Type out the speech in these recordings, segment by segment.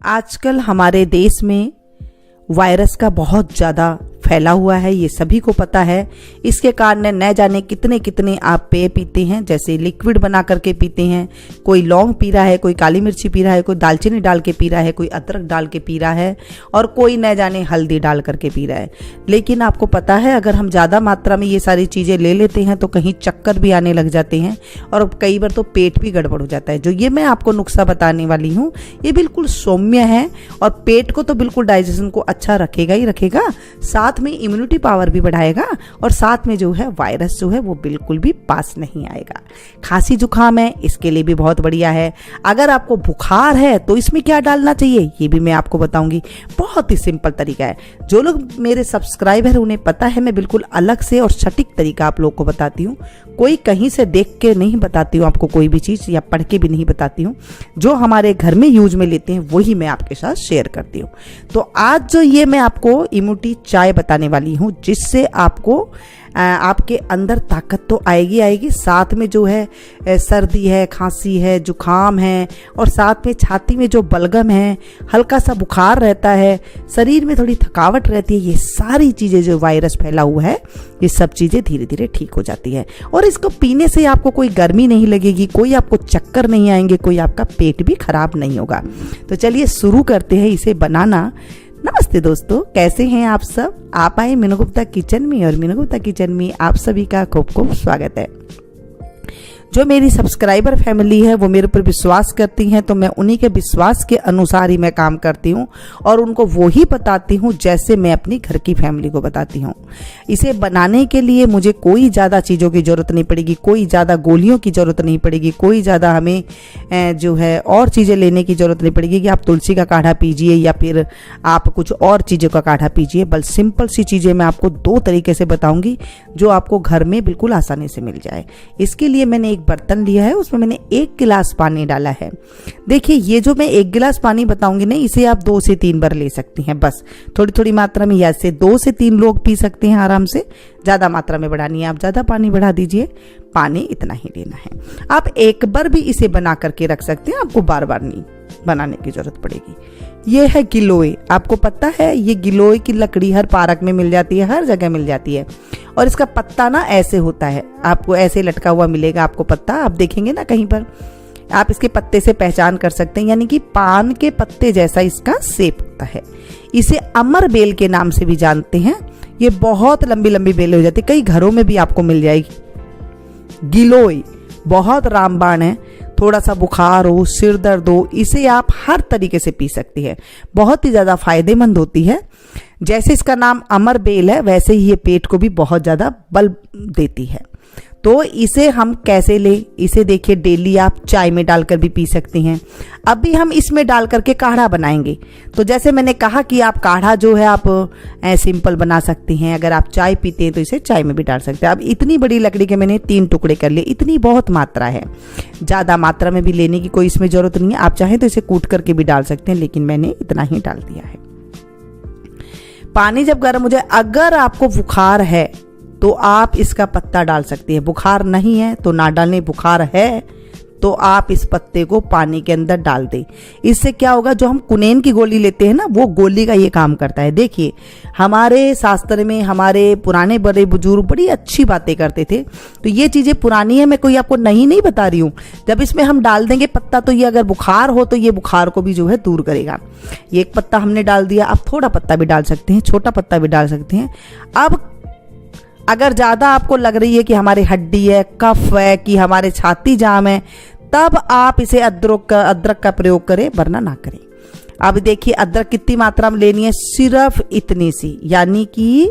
आजकल हमारे देश में वायरस का बहुत ज़्यादा फैला हुआ है, ये सभी को पता है। इसके कारण न जाने कितने कितने आप पेय पीते हैं, जैसे लिक्विड बना करके पीते हैं। कोई लौंग पी रहा है, कोई काली मिर्ची पी रहा है, कोई दालचीनी डाल के पी रहा है, कोई अदरक डाल के पी रहा है और कोई न जाने हल्दी डाल करके पी रहा है। लेकिन आपको पता है, अगर हम ज़्यादा मात्रा में ये सारी चीज़ें ले लेते हैं तो कहीं चक्कर भी आने लग जाते हैं और कई बार तो पेट भी गड़बड़ हो जाता है। जो ये मैं आपको नुस्खा बताने वाली हूँ ये बिल्कुल सौम्य है और पेट को तो बिल्कुल डाइजेशन को अच्छा रखेगा ही रखेगा, साथ में इम्यूनिटी पावर भी बढ़ाएगा और साथ में जो है वायरस जो है वो बिल्कुल भी पास नहीं आएगा। खांसी जुकाम है, इसके लिए भी बहुत बढ़िया है। अगर आपको बुखार है तो इसमें क्या डालना चाहिए ये भी मैं आपको बताऊंगी। बहुत ही सिंपल तरीका है। जो लोग मेरे सब्सक्राइबर हैं उन्हें पता है मैं बिल्कुल अलग से और सटीक तरीका आप लोग को बताती हूँ। कोई कहीं से देख के नहीं बताती हूँ आपको कोई भी चीज़, या पढ़ के भी नहीं बताती हूँ। जो हमारे घर में यूज में लेते हैं वही मैं आपके साथ शेयर करती हूँ। तो आज जो ये मैं आपको इम्यूनिटी चाय बताने वाली हूँ, जिससे आपको आपके अंदर ताकत तो आएगी, साथ में जो है सर्दी है, खांसी है, जुखाम है और साथ में छाती में जो बलगम है, हल्का सा बुखार रहता है, शरीर में थोड़ी थकावट रहती है, ये सारी चीज़ें जो वायरस फैला हुआ है ये सब चीज़ें धीरे धीरे ठीक हो जाती है। और इसको पीने से आपको कोई गर्मी नहीं लगेगी, कोई आपको चक्कर नहीं आएंगे, कोई आपका पेट भी खराब नहीं होगा। तो चलिए शुरू करते हैं इसे बनाना। नमस्ते दोस्तों, कैसे हैं आप सब। आप आए मीनू गुप्ता किचन में और मीनू गुप्ता किचन में आप सभी का खूब खूब स्वागत है। जो मेरी सब्सक्राइबर फैमिली है वो मेरे ऊपर विश्वास करती हैं, तो मैं उन्हीं के विश्वास के अनुसार ही मैं काम करती हूँ और उनको वो ही बताती हूँ जैसे मैं अपनी घर की फैमिली को बताती हूँ। इसे बनाने के लिए मुझे कोई ज़्यादा चीज़ों की ज़रूरत नहीं पड़ेगी, कोई ज़्यादा गोलियों की ज़रूरत नहीं पड़ेगी, कोई ज़्यादा हमें जो है और चीज़ें लेने की ज़रूरत नहीं पड़ेगी कि आप तुलसी का काढ़ा पीजिए या फिर आप कुछ और चीज़ों का काढ़ा पीजिए। बस सिंपल सी चीज़ें मैं आपको 2 तरीके से बताऊँगी जो आपको घर में बिल्कुल आसानी से मिल जाए। इसके लिए मैंने बर्तन लिया है, उसमें मैंने 1 गिलास पानी डाला है। देखिए, ये जो मैं 1 गिलास पानी बताऊंगी ना, इसे आप 2 से 3 बार ले सकती हैं। बस थोड़ी थोड़ी मात्रा में, ऐसे 2 से 3 लोग पी सकते हैं आराम से। ज़्यादा मात्रा में बढ़ानी है आप ज़्यादा पानी बढ़ा दीजिए, पानी इतना ही लेना है। आप एक बार भी इसे बना करके रख सकते हैं, आपको बार बार नहीं बनाने की जरूरत पड़ेगी। ये है गिलोय। आपको पता है ये गिलोय की लकड़ी हर पार्क में मिल जाती है, हर जगह मिल जाती है और इसका पत्ता ना ऐसे होता है, आपको ऐसे लटका हुआ मिलेगा आपको पत्ता। आप देखेंगे ना कहीं पर, आप इसके पत्ते से पहचान कर सकते हैं, यानी कि पान के पत्ते जैसा इसका शेप होता है। इसे अमर बेल के नाम से भी जानते हैं। ये बहुत लंबी लंबी बेल हो जाती है, कई घरों में भी आपको मिल जाएगी। गिलोय बहुत रामबाण है। थोड़ा सा बुखार हो, सिर दर्द हो, इसे आप हर तरीके से पी सकती है। बहुत ही ज़्यादा फायदेमंद होती है। जैसे इसका नाम अमर बेल है वैसे ही ये पेट को भी बहुत ज़्यादा बल देती है। तो इसे हम कैसे लें, इसे देखिए डेली आप चाय में डालकर भी पी सकते हैं। अभी हम इसमें डाल करके काढ़ा बनाएंगे। तो जैसे मैंने कहा कि आप काढ़ा जो है आप सिंपल बना सकते हैं। अगर आप चाय पीते हैं तो इसे चाय में भी डाल सकते हैं। अब इतनी बड़ी लकड़ी के मैंने 3 टुकड़े कर लिए, इतनी बहुत मात्रा है। ज़्यादा मात्रा में भी लेने की कोई इसमें ज़रूरत नहीं है। आप चाहें तो इसे कूट करके भी डाल सकते हैं, लेकिन मैंने इतना ही डाल दिया है। पानी जब गर्म हो जाए, अगर आपको बुखार है तो आप इसका पत्ता डाल सकते हैं। बुखार नहीं है तो ना डालें, बुखार है तो आप इस पत्ते को पानी के अंदर डाल दें। इससे क्या होगा, जो हम कुनेन की गोली लेते हैं ना, वो गोली का ये काम करता है। देखिए, हमारे शास्त्र में हमारे पुराने बड़े बुजुर्ग बड़ी अच्छी बातें करते थे। तो ये चीज़ें पुरानी है, मैं कोई आपको नहीं बता रही हूँ। जब इसमें हम डाल देंगे पत्ता तो ये अगर बुखार हो तो ये बुखार को भी जो है दूर करेगा। ये 1 पत्ता हमने डाल दिया, आप थोड़ा पत्ता भी डाल सकते हैं, छोटा पत्ता भी डाल सकते हैं। अब अगर ज़्यादा आपको लग रही है कि हमारी हड्डी है, कफ है, कि हमारे छाती जाम है, तब आप इसे अदरक का प्रयोग करें, वरना ना करें। अब देखिए, अदरक कितनी मात्रा में लेनी है, सिर्फ इतनी सी, यानी कि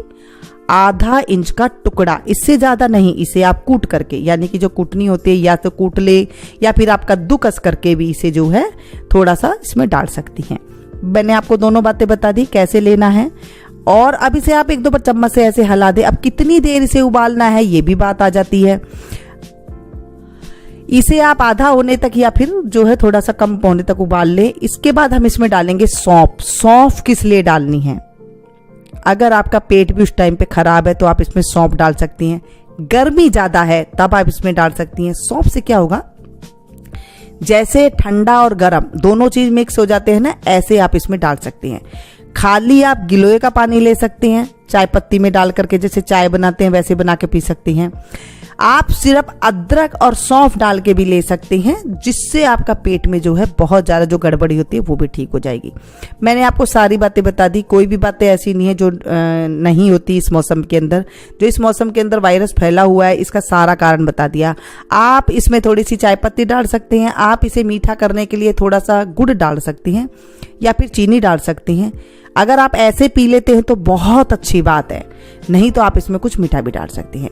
आधा इंच का टुकड़ा, इससे ज़्यादा नहीं। इसे आप कूट करके, यानी कि जो कूटनी होती है या तो कूट ले या फिर आप कद्दूकस करके भी इसे जो है थोड़ा सा इसमें डाल सकती हैं। मैंने आपको दोनों बातें बता दी कैसे लेना है। और अब इसे आप 1-2 बार चम्मच से ऐसे हिला दे। अब कितनी देर इसे उबालना है ये भी बात आ जाती है। इसे आप आधा होने तक या फिर जो है थोड़ा सा कम होने तक उबाल ले। इसके बाद हम इसमें डालेंगे सौंफ। सौंफ किस लिए डालनी है, अगर आपका पेट भी उस टाइम पे खराब है तो आप इसमें सौंफ डाल सकती हैं। गर्मी ज़्यादा है तब आप इसमें डाल सकती हैं। सौंफ से क्या होगा, जैसे ठंडा और गर्म दोनों चीज मिक्स हो जाते हैं ना, ऐसे आप इसमें डाल सकते हैं। खाली आप गिलोय का पानी ले सकते हैं, चाय पत्ती में डाल करके जैसे चाय बनाते हैं वैसे बना के पी सकती हैं। आप सिर्फ अदरक और सौंफ डाल के भी ले सकते हैं, जिससे आपका पेट में जो है बहुत ज़्यादा जो गड़बड़ी होती है वो भी ठीक हो जाएगी। मैंने आपको सारी बातें बता दी, कोई भी बातें ऐसी नहीं है जो नहीं होती इस मौसम के अंदर। जो इस मौसम के अंदर वायरस फैला हुआ है इसका सारा कारण बता दिया। आप इसमें थोड़ी सी चाय पत्ती डाल सकते हैं, आप इसे मीठा करने के लिए थोड़ा सा गुड़ डाल सकते हैं या फिर चीनी डाल सकते हैं। अगर आप ऐसे पी लेते हैं तो बहुत अच्छी बात है, नहीं तो आप इसमें कुछ मीठा भी डाल सकते हैं।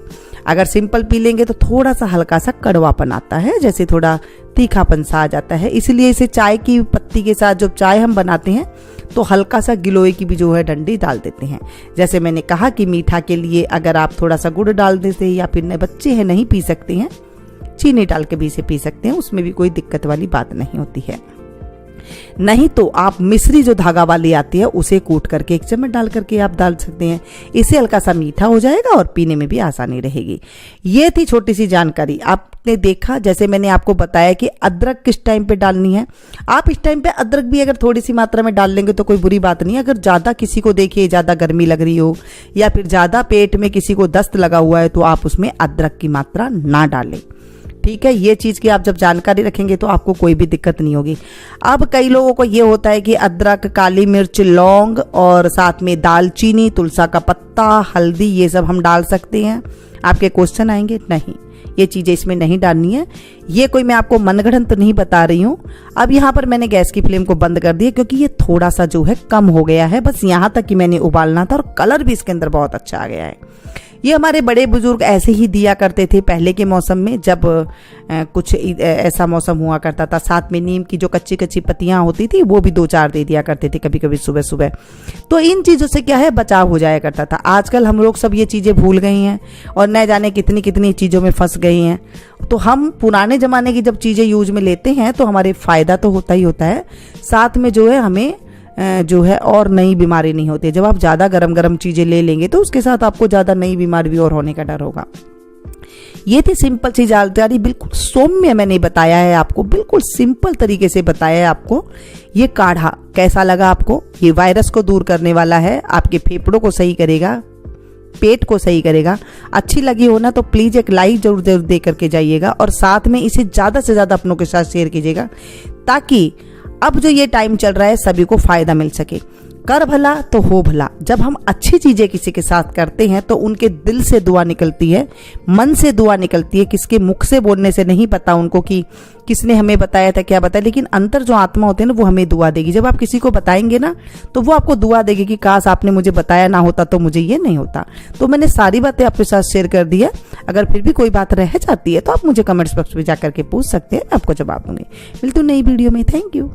अगर सिंपल पी लेंगे तो थोड़ा सा हल्का सा कड़वापन आता है, जैसे थोड़ा तीखापन सा आ जाता है। इसलिए इसे चाय की पत्ती के साथ जब चाय हम बनाते हैं तो हल्का सा गिलोय की भी जो है डंडी डाल देते हैं। जैसे मैंने कहा कि मीठा के लिए अगर आप थोड़ा सा गुड़ डाल देते या फिर नए बच्चे हैं नहीं पी सकते हैं, चीनी डाल के भी इसे पी सकते हैं, उसमें भी कोई दिक्कत वाली बात नहीं होती है। नहीं तो आप मिश्री जो धागा वाली आती है उसे कूट करके 1 चम्मच डाल करके आप डाल सकते हैं। इससे हल्का सा मीठा हो जाएगा और पीने में भी आसानी रहेगी। ये थी छोटी सी जानकारी। आपने देखा जैसे मैंने आपको बताया कि अदरक किस टाइम पे डालनी है। आप इस टाइम पे अदरक भी अगर थोड़ी सी मात्रा में डाल लेंगे तो कोई बुरी बात नहीं है। अगर ज़्यादा किसी को देखिए ज़्यादा गर्मी लग रही हो या फिर ज़्यादा पेट में किसी को दस्त लगा हुआ है तो आप उसमें अदरक की मात्रा ना डालें। ठीक है, ये चीज़ की आप जब जानकारी रखेंगे तो आपको कोई भी दिक्कत नहीं होगी। अब कई लोगों को ये होता है कि अदरक, काली मिर्च, लौंग और साथ में दालचीनी, तुलसा का पत्ता, हल्दी ये सब हम डाल सकते हैं। आपके क्वेश्चन आएंगे, नहीं ये चीज़ें इसमें नहीं डालनी है। ये कोई मैं आपको मनगढ़ंत नहीं बता रही हूँ। अब यहाँ पर मैंने गैस की फ्लेम को बंद कर दिया क्योंकि ये थोड़ा सा जो है कम हो गया है। बस यहाँ तक कि मैंने उबालना था और कलर भी इसके अंदर बहुत अच्छा आ गया है। ये हमारे बड़े बुजुर्ग ऐसे ही दिया करते थे पहले के मौसम में, जब कुछ ऐसा मौसम हुआ करता था। साथ में नीम की जो कच्ची कच्ची पत्तियां होती थी वो भी 2-4 दे दिया करते थे कभी कभी सुबह सुबह। तो इन चीज़ों से क्या है बचाव हो जाया करता था। आजकल हम लोग सब ये चीज़ें भूल गई हैं और न जाने कितनी कितनी चीज़ों में फंस गई हैं। तो हम पुराने ज़माने की जब चीज़ें यूज में लेते हैं तो हमारे फ़ायदा तो होता ही होता है, साथ में जो है हमें जो है और नई बीमारी नहीं होती। जब आप ज़्यादा गरम गरम चीज़ें ले लेंगे तो उसके साथ आपको ज़्यादा नई बीमारी भी और होने का डर होगा। ये थी सिंपल सी जानकारी, बिल्कुल सौम्य मैंने बताया है आपको, बिल्कुल सिंपल तरीके से बताया है आपको। ये काढ़ा कैसा लगा आपको? ये वायरस को दूर करने वाला है, आपके फेफड़ों को सही करेगा, पेट को सही करेगा। अच्छी लगी हो ना तो प्लीज़ एक लाइक जरूर दे करके जाइएगा और साथ में इसे ज़्यादा से ज़्यादा अपनों के साथ शेयर कीजिएगा ताकि अब जो ये टाइम चल रहा है सभी को फायदा मिल सके। कर भला तो हो भला। जब हम अच्छी चीज़ें किसी के साथ करते हैं तो उनके दिल से दुआ निकलती है, मन से दुआ निकलती है। किसके मुख से बोलने से नहीं पता उनको कि किसने हमें बताया था क्या बताया, लेकिन अंतर जो आत्मा होती है ना वो हमें दुआ देगी। जब आप किसी को बताएंगे ना तो वो आपको दुआ देगी कि काश आपने मुझे बताया ना होता तो मुझे ये नहीं होता। तो मैंने सारी बातें आपके साथ शेयर कर दी है। अगर फिर भी कोई बात रह जाती है तो आप मुझे कमेंट्स बॉक्स में जाकर के पूछ सकते हैं, आपको जवाब दूंगी। मिलती हूँ नई वीडियो में। Thank you.